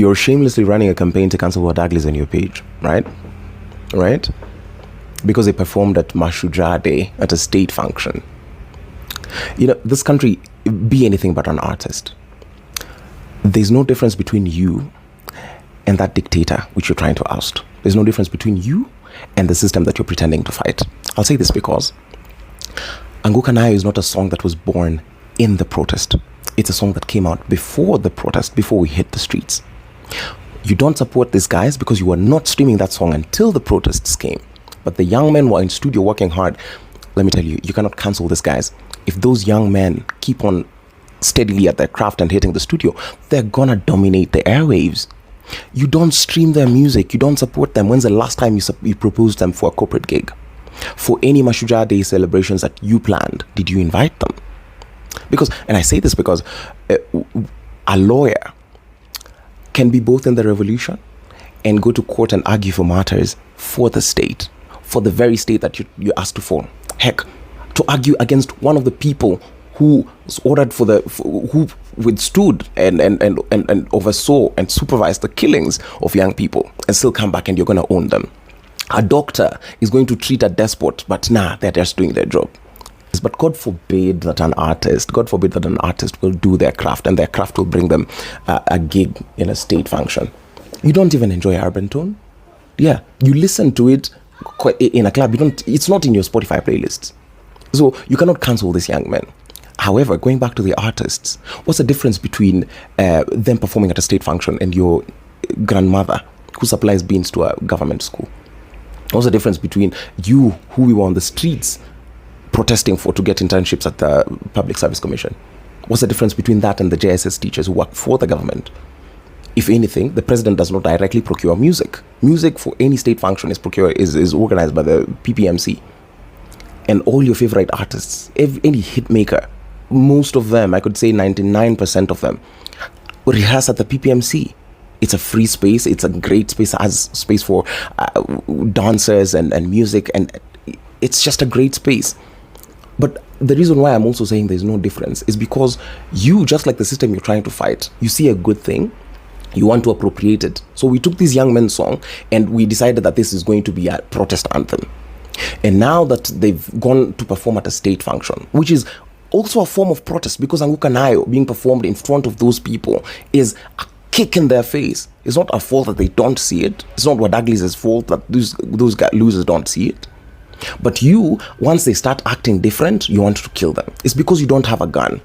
you're shamelessly running a campaign to cancel what Uglies on your page, right? Right? Because they performed at Mashujaa Day at a state function. You know, this country, be anything but an artist. There's no difference between you and that dictator which you're trying to oust. There's no difference between you and the system that you're pretending to fight. I'll say this because Anguka Nayo is not a song that was born in the protest. It's a song that came out before the protest, before we hit the streets. You don't support these guys because you were not streaming that song until the protests came. But the young men were in studio working hard. Let me tell you, you cannot cancel these guys. If those young men keep on steadily at their craft and hitting the studio, they're gonna dominate the airwaves. You don't stream their music. You don't support them. When's the last time you proposed them for a corporate gig? For any Mashujaa Day celebrations that you planned, did you invite them? Because, and I say this because a lawyer can be both in the revolution and go to court and argue for matters for the state, for the very state that you asked to for. Heck, to argue against one of the people who was ordered who withstood and oversaw and supervised the killings of young people, and still come back and you're going to own them. A doctor is going to treat a despot, but nah, they're just doing their job. But God forbid that an artist will do their craft, and their craft will bring them a gig in a state function. You don't even enjoy urban tone. Yeah, you listen to it in a club. It's not in your Spotify playlists. So you cannot cancel these young men. However, going back to the artists, what's the difference between them performing at a state function and your grandmother who supplies beans to a government school? What's the difference between you, who we were on the streets protesting to get internships at the Public Service Commission? What's the difference between that and the JSS teachers who work for the government? If anything, the president does not directly procure music. Music for any state function is organized by the PPMC. And all your favorite artists, any hit maker, most of them, I could say 99% of them, rehearse at the PPMC. It's a free space. It's a great space, as space for dancers and music, and it's just a great space. But the reason why I'm also saying there's no difference is because you, just like the system you're trying to fight, you see a good thing, you want to appropriate it. So we took this young men's song and we decided that this is going to be a protest anthem. And now that they've gone to perform at a state function, which is also a form of protest, because Anguka Nayo being performed in front of those people is a kick in their face. It's not our fault that they don't see it. It's not what Douglas's fault that those losers don't see it. But you, once they start acting different, you want to kill them. It's because you don't have a gun.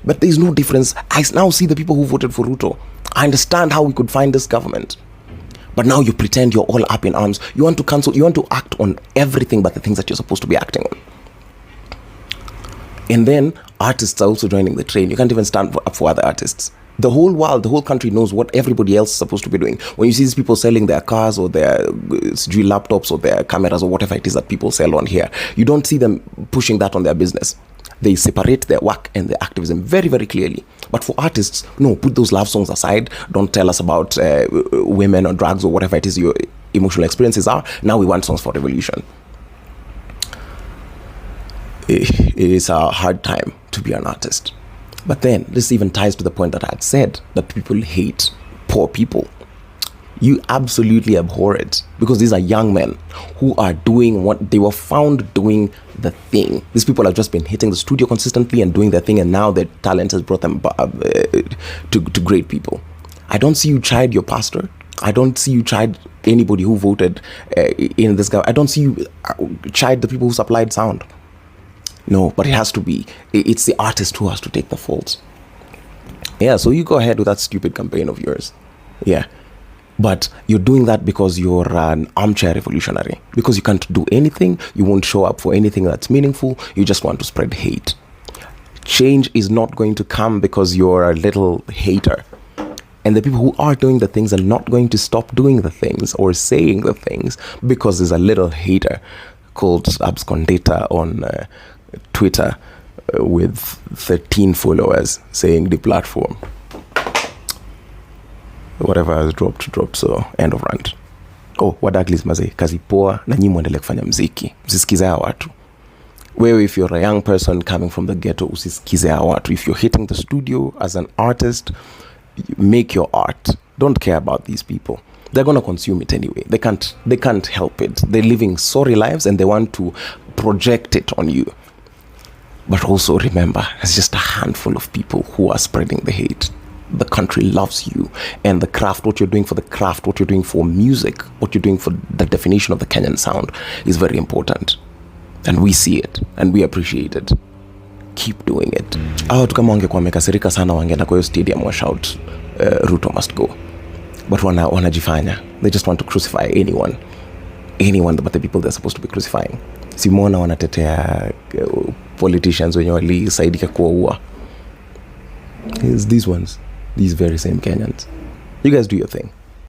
But there's no difference. I now see the people who voted for Ruto. I understand how we could find this government. But now you pretend you're all up in arms. You want to cancel, you want to act on everything but the things that you're supposed to be acting on. And then artists are also joining the train. You can't even stand up for other artists. The whole world, the whole country knows what everybody else is supposed to be doing. When you see these people selling their cars or their laptops or their cameras or whatever it is that people sell on here, you don't see them pushing that on their business. They separate their work and their activism very, very clearly. But for artists, no, put those love songs aside. Don't tell us about women or drugs or whatever it is your emotional experiences are. Now we want songs for revolution. It is a hard time to be an artist. But then, this even ties to the point that I had said, that people hate poor people. You absolutely abhor it, because these are young men who are doing what they were found doing the thing. These people have just been hitting the studio consistently and doing their thing, and now their talent has brought them to great people. I don't see you chide your pastor. I don't see you chide anybody who voted in this guy. I don't see you chide the people who supplied sound. No, but it has to be. It's the artist who has to take the fault. Yeah, so you go ahead with that stupid campaign of yours. Yeah. But you're doing that because you're an armchair revolutionary. Because you can't do anything. You won't show up for anything that's meaningful. You just want to spread hate. Change is not going to come because you're a little hater. And the people who are doing the things are not going to stop doing the things or saying the things because there's a little hater called Abscondata on Twitter with 13 followers saying the platform. Whatever has dropped, so end of rant. Oh, wadaglis maze, kazi poa, na nyi muendelee kufanya mziki. Usisikize hawa watu. Wewe, if you're a young person coming from the ghetto, usisikize hawa watu. If you're hitting the studio as an artist, make your art. don't care about these people. They're going to consume it anyway. They can't help it. They're living sorry lives and they want to project it on you. But also remember, it's just a handful of people who are spreading the hate. The country loves you, and the craft, what you're doing for the craft, what you're doing for music, what you're doing for the definition of the Kenyan sound is very important. And we see it and we appreciate it. Keep doing it. Watu kama wangekuwa wamekasirika sana wangeenda kwa hiyo stadium wa shout Ruto must go. But wanajifanya. They just want to crucify anyone but the people they're supposed to be crucifying. Simona wanatetea politicians wenye walisaidika kuwaua. These very same Kenyans. You guys do your thing.